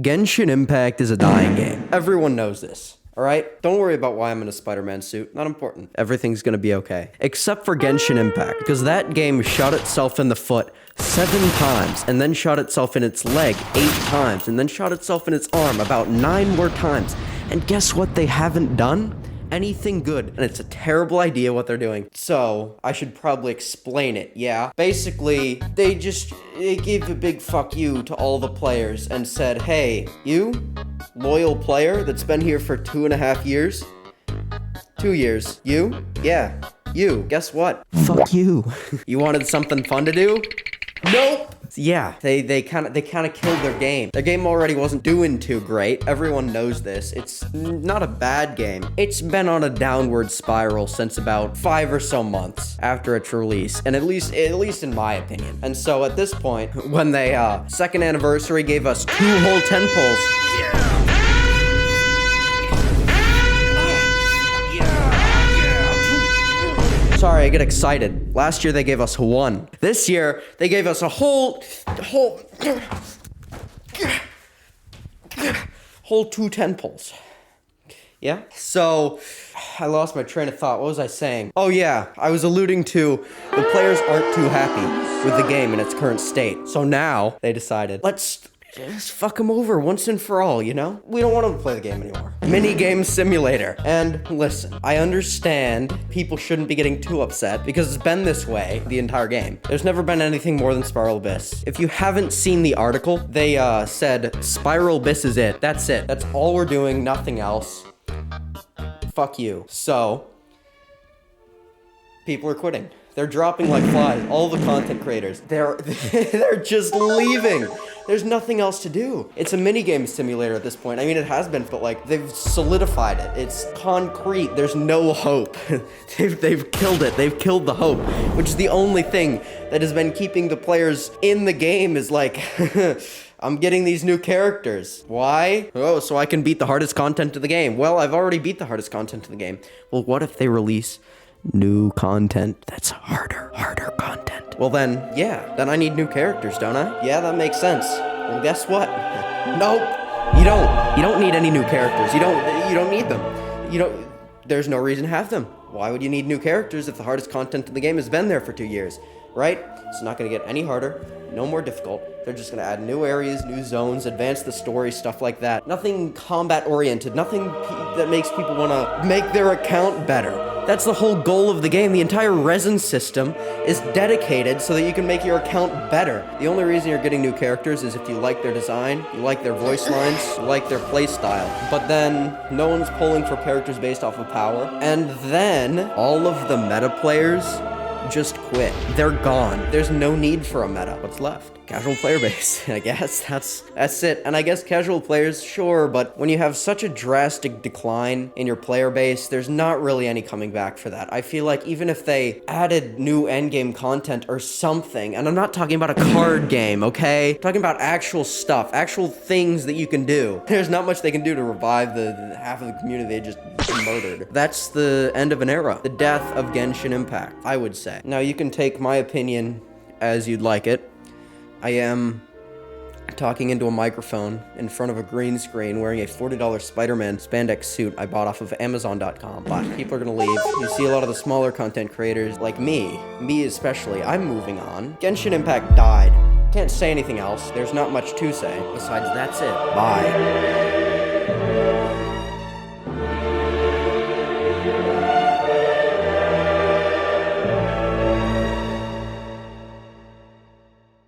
Genshin Impact is a dying game. Everyone knows this. Alright? Don't worry about why I'm in a Spider-Man suit. Not important. Everything's gonna be okay. Except for Genshin Impact. Because that game shot itself in the foot 7 times. And then shot itself in its leg 8 times. And then shot itself in its arm about 9 more times. And guess what they haven't done? Anything good. And it's a terrible idea what they're doing. So, I should probably explain it, yeah? Basically, they gave a big fuck you to all the players and said, hey, you, loyal player that's been here for 2.5 years? 2 years. You? Yeah, you. Guess what? Fuck you. You wanted something fun to do? Nope! Yeah, they kind of killed their game. Their game already wasn't doing too great. Everyone knows this. It's not a bad game. It's been on a downward spiral since about 5 or so months after its release, and at least in my opinion. And so at this point, when they second anniversary gave us 2 whole 10 pulls. Sorry, I get excited. Last year they gave us 1. This year they gave us a whole 2 10 pulls. Yeah? So, I lost my train of thought. What was I saying? Oh yeah, I was alluding to the players aren't too happy with the game in its current state. So now they decided, let's just fuck them over once and for all, you know? We don't want them to play the game anymore. Mini game simulator. And listen, I understand people shouldn't be getting too upset because it's been this way the entire game. There's never been anything more than Spiral Abyss. If you haven't seen the article, they said Spiral Abyss is it. That's it. That's all we're doing, nothing else. Fuck you. So, people are quitting. They're dropping like flies. All the content creators, they're just leaving. There's nothing else to do. It's a minigame simulator at this point. I mean, it has been, but like, they've solidified it. It's concrete. There's no hope. They've killed it. They've killed the hope, which is the only thing that has been keeping the players in the game is like, I'm getting these new characters. Why? Oh, so I can beat the hardest content of the game. Well, I've already beat the hardest content of the game. Well, what if they release new content that's harder content? Well then, yeah, then I need new characters, don't I? Yeah, that makes sense. Well, guess what? Nope, you don't. You don't need any new characters. You don't need them. There's no reason to have them. Why would you need new characters if the hardest content in the game has been there for 2 years, right? It's not gonna get any harder, no more difficult. They're just gonna add new areas, new zones, advance the story, stuff like that. Nothing combat-oriented, nothing that makes people wanna make their account better. That's the whole goal of the game. The entire resin system is dedicated so that you can make your account better. The only reason you're getting new characters is if you like their design, you like their voice lines, you like their play style. But then, no one's pulling for characters based off of power. And then, all of the meta players just quit. They're gone. There's no need for a meta. What's left? Casual player base. I guess that's it. And I guess casual players, sure, but when you have such a drastic decline in your player base, there's not really any coming back for that. I feel like even if they added new endgame content or something, and I'm not talking about a card game, okay? I'm talking about actual stuff, actual things that you can do. There's not much they can do to revive the half of the community they just murdered. That's the end of an era. The death of Genshin Impact, I would say. Now, you can take my opinion as you'd like it. I am talking into a microphone in front of a green screen wearing a $40 Spider-Man spandex suit I bought off of Amazon.com. But people are gonna leave. You see a lot of the smaller content creators like me especially, I'm moving on. Genshin Impact died. Can't say anything else. There's not much to say. Besides, that's it. Bye.